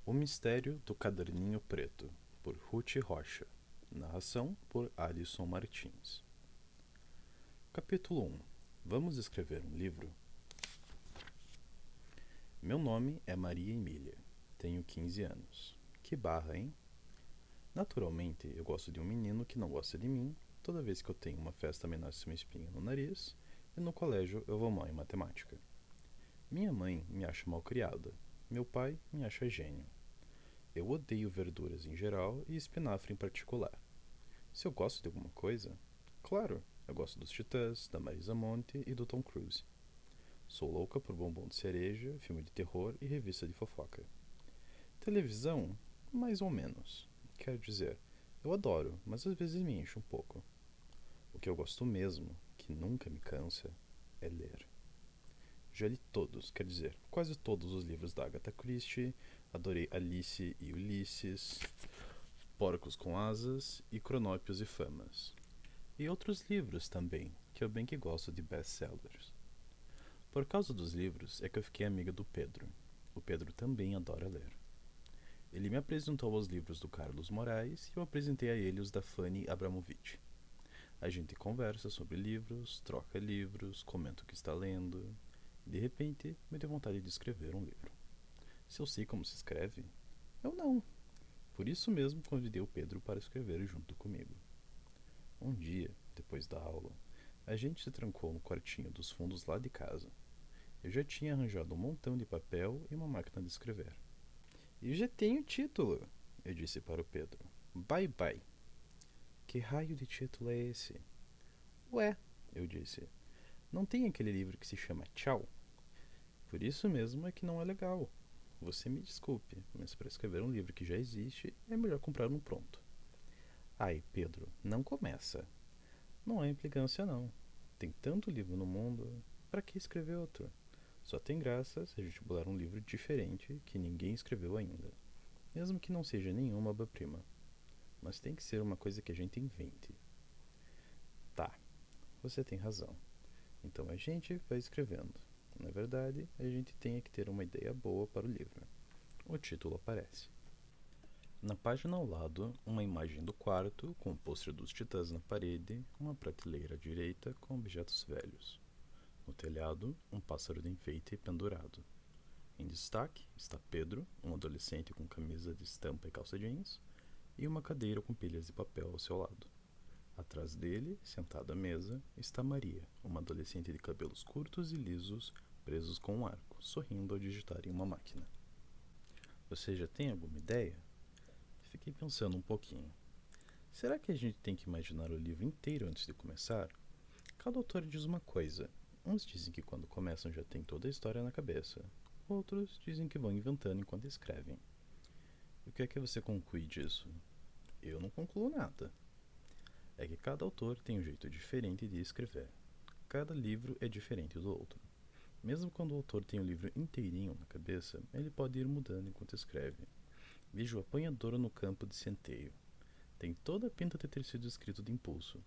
O Mistério do Caderninho Preto, por Ruth Rocha. Narração por Alisson Martins. Capítulo 1. Vamos escrever um livro? Meu nome é Maria Emília. Tenho 15 anos. Que barra, hein? Naturalmente, eu gosto de um menino que não gosta de mim. Toda vez que eu tenho uma festa nasce uma espinha no nariz. E no colégio eu vou mal em matemática. Minha mãe me acha mal criada. Meu pai me acha gênio. Eu odeio verduras em geral e espinafre em particular. Se eu gosto de alguma coisa, claro, eu gosto dos Titãs, da Marisa Monte e do Tom Cruise. Sou louca por bombom de cereja, filme de terror e revista de fofoca. Televisão, mais ou menos. Quero dizer, eu adoro, mas às vezes me enche um pouco. O que eu gosto mesmo, que nunca me cansa, é ler. Já li todos, quer dizer, quase todos os livros da Agatha Christie, adorei Alice e Ulisses, Porcos com Asas e Cronópios e Famas. E outros livros também, que eu bem que gosto de best-sellers. Por causa dos livros é que eu fiquei amiga do Pedro. O Pedro também adora ler. Ele me apresentou aos livros do Carlos Moraes e eu apresentei a ele os da Fanny Abramovich. A gente conversa sobre livros, troca livros, comenta o que está lendo. De repente, me deu vontade de escrever um livro. Se eu sei como se escreve? Eu não. Por isso mesmo convidei o Pedro para escrever junto comigo. Um dia, depois da aula, a gente se trancou no quartinho dos fundos lá de casa. Eu já tinha arranjado um montão de papel e uma máquina de escrever. E já tenho título, eu disse para o Pedro. Bye bye. Que raio de título é esse? Ué, eu disse. Não tem aquele livro que se chama Tchau? Por isso mesmo é que não é legal. Você me desculpe, mas para escrever um livro que já existe, é melhor comprar um pronto. Ai, Pedro, não começa. Não é implicância, não. Tem tanto livro no mundo, para que escrever outro? Só tem graça se a gente bolar um livro diferente que ninguém escreveu ainda, mesmo que não seja nenhuma obra-prima. Mas tem que ser uma coisa que a gente invente. Tá, você tem razão. Então a gente vai escrevendo. Na verdade, a gente tem que ter uma ideia boa para o livro. O título aparece. Na página ao lado, uma imagem do quarto, com o pôster dos Titãs na parede, uma prateleira à direita com objetos velhos. No telhado, um pássaro de enfeite pendurado. Em destaque está Pedro, um adolescente com camisa de estampa e calça jeans, e uma cadeira com pilhas de papel ao seu lado. Atrás dele, sentada à mesa, está Maria, uma adolescente de cabelos curtos e lisos, presos com um arco, sorrindo ao digitar em uma máquina. Você já tem alguma ideia? Fiquei pensando um pouquinho. Será que a gente tem que imaginar o livro inteiro antes de começar? Cada autor diz uma coisa. Uns dizem que quando começam já tem toda a história na cabeça. Outros dizem que vão inventando enquanto escrevem. E o que é que você conclui disso? Eu não concluo nada. É que cada autor tem um jeito diferente de escrever. Cada livro é diferente do outro. Mesmo quando o autor tem o livro inteirinho na cabeça, ele pode ir mudando enquanto escreve. Veja o Apanhador no Campo de Centeio. Tem toda a pinta de ter sido escrito de impulso.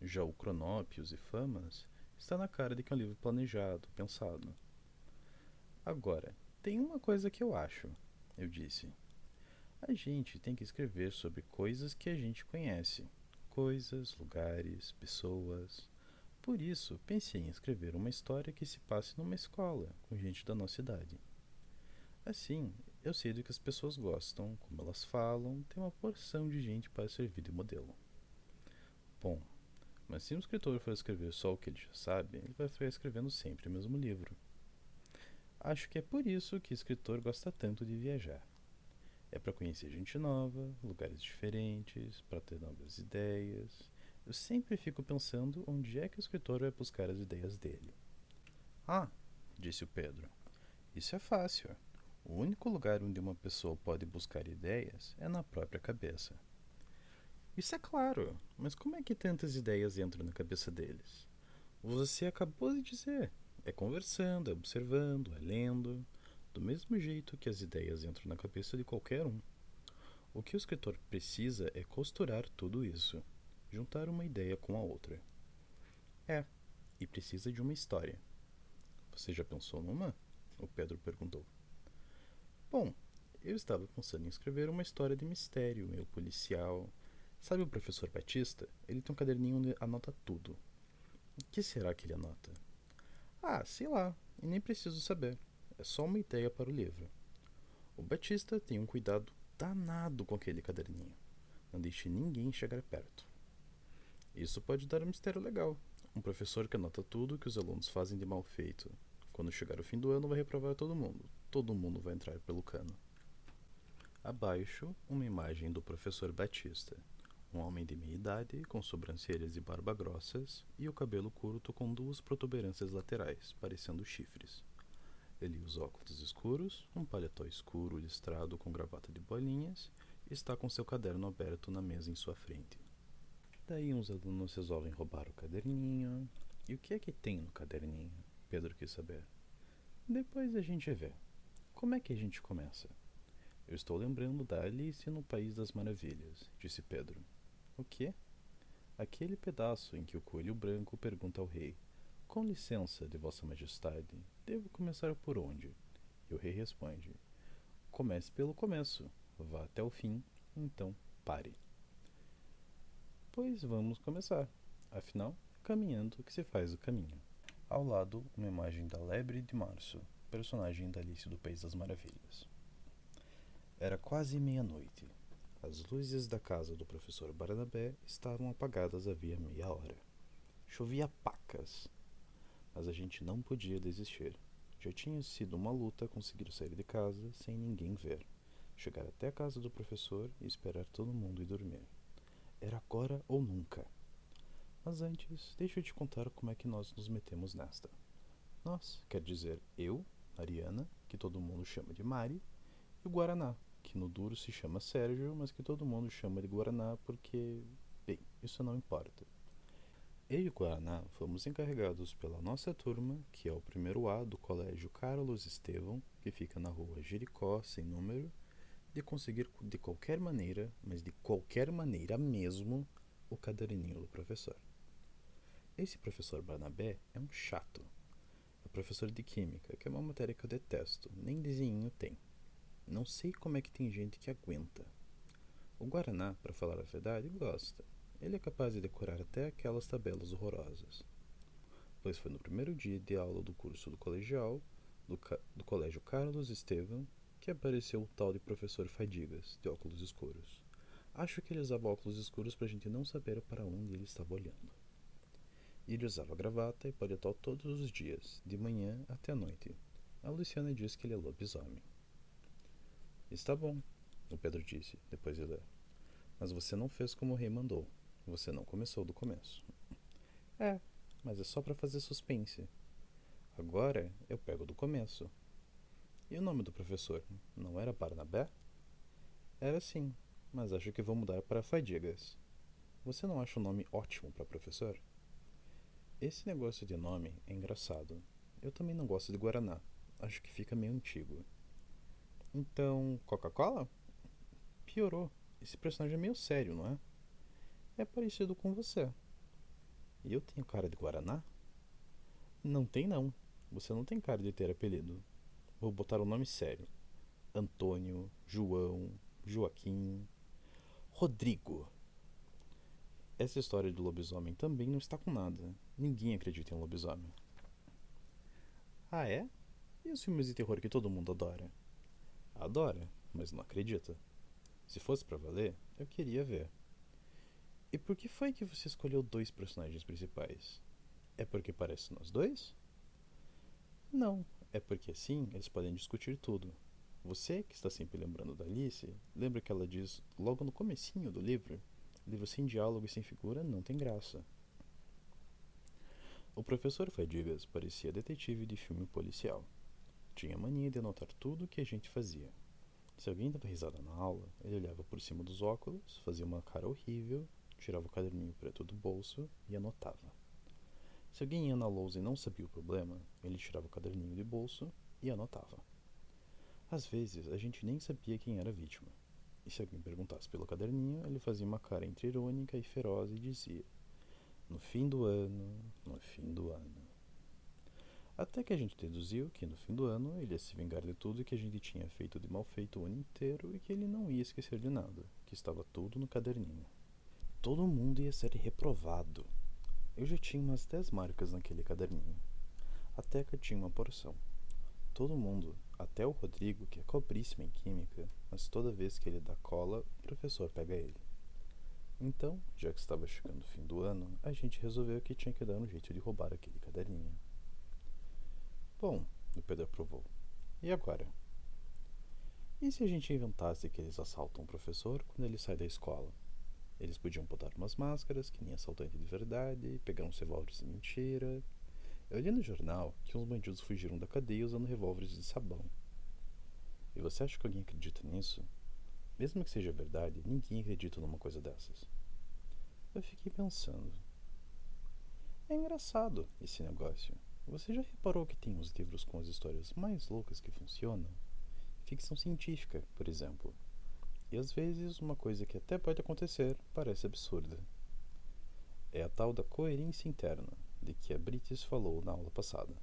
Já o Cronópios e Famas está na cara de que é um livro planejado, pensado. Agora, tem uma coisa que eu acho, eu disse. A gente tem que escrever sobre coisas que a gente conhece. Coisas, lugares, pessoas. Por isso, pensei em escrever uma história que se passe numa escola, com gente da nossa idade. Assim, eu sei do que as pessoas gostam, como elas falam, tem uma porção de gente para servir de modelo. Bom, mas se um escritor for escrever só o que ele já sabe, ele vai ficar escrevendo sempre o mesmo livro. Acho que é por isso que o escritor gosta tanto de viajar. É para conhecer gente nova, lugares diferentes, para ter novas ideias. Eu sempre fico pensando onde é que o escritor vai buscar as ideias dele. Ah, disse o Pedro, isso é fácil. O único lugar onde uma pessoa pode buscar ideias é na própria cabeça. Isso é claro, mas como é que tantas ideias entram na cabeça deles? Você acabou de dizer. É conversando, é observando, é lendo. Do mesmo jeito que as ideias entram na cabeça de qualquer um. O que o escritor precisa é costurar tudo isso. Juntar uma ideia com a outra. É, e precisa de uma história. Você já pensou numa? O Pedro perguntou. Bom, eu estava pensando em escrever uma história de mistério, meio policial. Sabe o professor Batista? Ele tem um caderninho onde anota tudo. O que será que ele anota? Ah, sei lá, e nem preciso saber. É só uma ideia para o livro. O Batista tem um cuidado danado com aquele caderninho. Não deixe ninguém chegar perto. Isso pode dar um mistério legal. Um professor que anota tudo que os alunos fazem de mal feito. Quando chegar o fim do ano, vai reprovar todo mundo. Todo mundo vai entrar pelo cano. Abaixo, uma imagem do professor Batista. Um homem de meia idade, com sobrancelhas e barba grossas, e o cabelo curto com duas protuberâncias laterais, parecendo chifres. Ele usa óculos escuros, um paletó escuro listrado com gravata de bolinhas, e está com seu caderno aberto na mesa em sua frente. Daí uns alunos resolvem roubar o caderninho. E o que é que tem no caderninho? Pedro quis saber. Depois a gente vê. Como é que a gente começa? Eu estou lembrando da Alice no País das Maravilhas, disse Pedro. O quê? Aquele pedaço em que o coelho branco pergunta ao rei: Com licença de Vossa Majestade, devo começar por onde? E o rei responde: Comece pelo começo, vá até o fim, então pare. Pois vamos começar. Afinal, caminhando que se faz o caminho. Ao lado, uma imagem da Lebre de Março, personagem da Alice do País das Maravilhas. Era quase meia-noite. As luzes da casa do professor Barnabé estavam apagadas havia meia hora. Chovia pacas, mas a gente não podia desistir. Já tinha sido uma luta conseguir sair de casa sem ninguém ver, chegar até a casa do professor e esperar todo mundo ir dormir. Era agora ou nunca. Mas antes, deixa eu te contar como é que nós nos metemos nesta. Nós, quer dizer eu, Mariana, que todo mundo chama de Mari, e o Guaraná, que no duro se chama Sérgio, mas que todo mundo chama de Guaraná porque, bem, isso não importa. Eu e o Guaraná fomos encarregados pela nossa turma, que é o primeiro A do Colégio Carlos Estevão, que fica na rua Jericó, sem número, de conseguir de qualquer maneira, mas de qualquer maneira mesmo, o caderninho do professor. Esse professor Barnabé é um chato. É professor de Química, que é uma matéria que eu detesto, nem desenho tem. Não sei como é que tem gente que aguenta. O Guaraná, para falar a verdade, gosta. Ele é capaz de decorar até aquelas tabelas horrorosas. Pois foi no primeiro dia de aula do curso do colegial, do Colégio Carlos Estevam, que apareceu o tal de professor Fadigas, de óculos escuros. Acho que ele usava óculos escuros para a gente não saber para onde ele estava olhando. E ele usava gravata e paletó todos os dias, de manhã até a noite. A Luciana diz que ele é lobisomem. Está bom, o Pedro disse, depois de ler. Mas você não fez como o rei mandou. Você não começou do começo. É, mas é só para fazer suspense. Agora eu pego do começo. E o nome do professor? Não era Barnabé? Era sim, mas acho que vou mudar para Fadigas. Você não acha o nome ótimo para professor? Esse negócio de nome é engraçado. Eu também não gosto de Guaraná. Acho que fica meio antigo. Então, Coca-Cola? Piorou. Esse personagem é meio sério, não é? É parecido com você. E eu tenho cara de Guaraná? Não tem não. Você não tem cara de ter apelido. Vou botar um nome sério. Antônio, João, Joaquim, Rodrigo. Essa história de lobisomem também não está com nada. Ninguém acredita em lobisomem. Ah, é? E os filmes de terror que todo mundo adora? Adora, mas não acredita. Se fosse pra valer, eu queria ver. E por que foi que você escolheu dois personagens principais? É porque parecem nós dois? Não, é porque assim eles podem discutir tudo. Você, que está sempre lembrando da Alice, lembra que ela diz logo no comecinho do livro: livro sem diálogo e sem figura não tem graça. O professor Fadigas parecia detetive de filme policial. Tinha mania de anotar tudo o que a gente fazia. Se alguém dava risada na aula, ele olhava por cima dos óculos, fazia uma cara horrível, tirava o caderninho preto do bolso e anotava. Se alguém ia na lousa e não sabia o problema, ele tirava o caderninho de bolso e anotava. Às vezes, a gente nem sabia quem era a vítima. E se alguém perguntasse pelo caderninho, ele fazia uma cara entre irônica e feroz e dizia: no fim do ano, no fim do ano. Até que a gente deduziu que no fim do ano ele ia se vingar de tudo que a gente tinha feito de mal feito o ano inteiro e que ele não ia esquecer de nada, que estava tudo no caderninho. Todo mundo ia ser reprovado. Eu já tinha umas 10 marcas naquele caderninho. A Teca tinha uma porção. Todo mundo, até o Rodrigo, que é cobríssimo em química, mas toda vez que ele dá cola, o professor pega ele. Então, já que estava chegando o fim do ano, a gente resolveu que tinha que dar um jeito de roubar aquele caderninho. Bom, o Pedro aprovou. E agora? E se a gente inventasse que eles assaltam o professor quando ele sai da escola? Eles podiam botar umas máscaras, que nem assaltante de verdade, pegar uns revólveres de mentira. Eu li no jornal que uns bandidos fugiram da cadeia usando revólveres de sabão. E você acha que alguém acredita nisso? Mesmo que seja verdade, ninguém acredita numa coisa dessas. Eu fiquei pensando. É engraçado esse negócio. Você já reparou que tem uns livros com as histórias mais loucas que funcionam? Ficção científica, por exemplo. E às vezes uma coisa que até pode acontecer parece absurda. É a tal da coerência interna, de que a Brites falou na aula passada.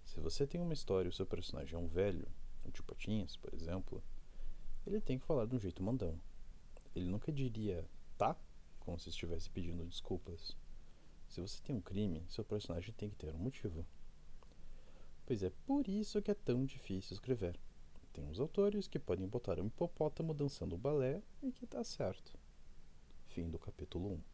Se você tem uma história e o seu personagem é um velho, o Tio Patinhas, por exemplo, ele tem que falar de um jeito mandão. Ele nunca diria tá, como se estivesse pedindo desculpas. Se você tem um crime, seu personagem tem que ter um motivo. Pois é por isso que é tão difícil escrever. Tem uns autores que podem botar um hipopótamo dançando balé e que dá certo. Fim do capítulo 1.